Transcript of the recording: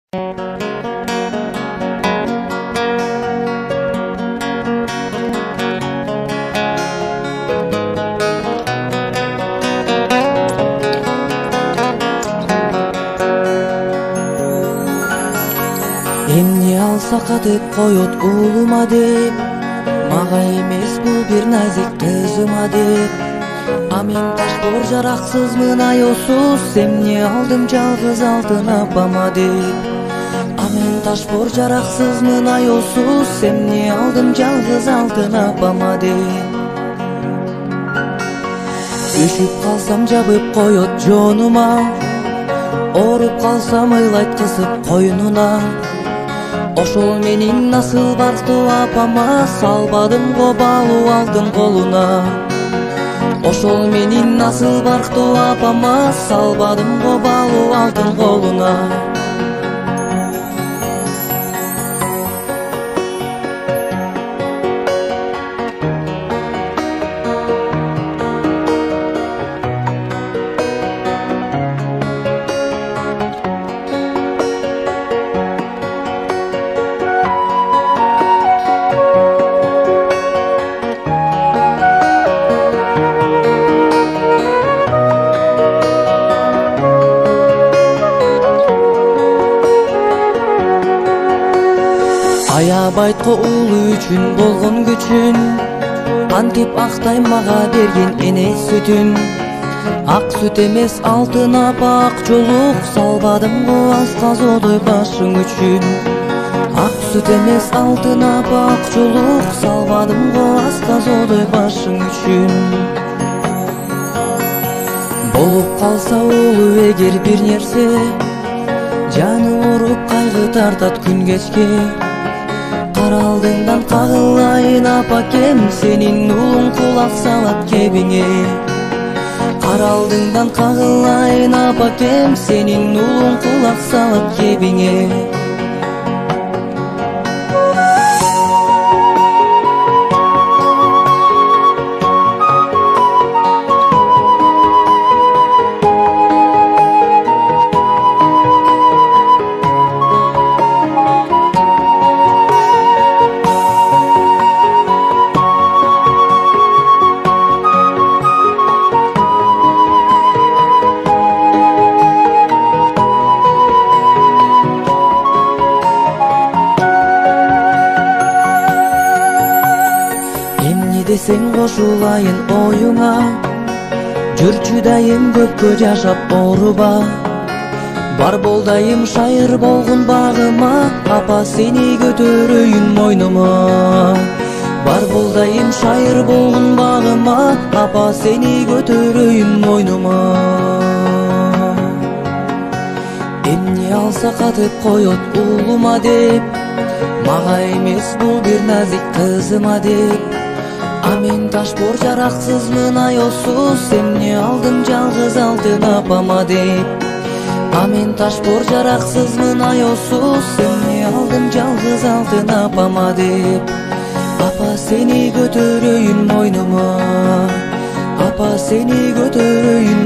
Эмне алса катып коет уулума деп, мага эмес бул бир назик кызыма деп. А мен ташбор жараксызмын аёсуз, эмне алдым жалгыз алтын апама деп. А мен ташбор жараксызмын аёсуз, эмне алдым жалгыз алтын апама деп. Үшүп калсам жабып коет жонума, ооруп калсам ыйлайт кысып койнуна. Ошол менин насыл бактуу апама, салбадым го балуу алтын колуна. Ошол менин насыл бактуу апама, салбадым го балуу алтын колуна. Аябайтко уулу үчүн болгон күчүн, антип Актay мага берген эне сүтүн. Ак сүт эмес алтын апа ак жолук, салбадым го асказодой башың үчүн. Ак сүт эмес алтын апа ак жолук, салбадым го асказодой башың үчүн. Болуп калса уулу эгер бир нерсе, жаны ооруп кайгы тартат күн кечке. Кара алдыңдан кагылайын апакем, сенин уулуң кулак салат кебиңе. Кара алдыңдан кагылайын апакем, сенин уулуң кулак салат кебиңе. Десең кошулайын оюңа, жүрчү дайым көпкө жашап ооруба. Бар болдайым шайыр болгон багыма, апа сени көтөрөйүн мойнума. Бар болдайым шайыр болгон багыма, апа сени көтөрөйүн мойнума. Эмне алса катып коет уулума деп, мага эмес бул бир назик кызыма деп. А мен ташбор жараксызмын аёсуз, эмне алдым жалгыз алтын апама деп. А мен ташбор жараксызмын аёсуз, эмне алдым жалгыз алтын апама деп. Апа сени көтөрөйүн мойнума, апа сени көтөрөйүн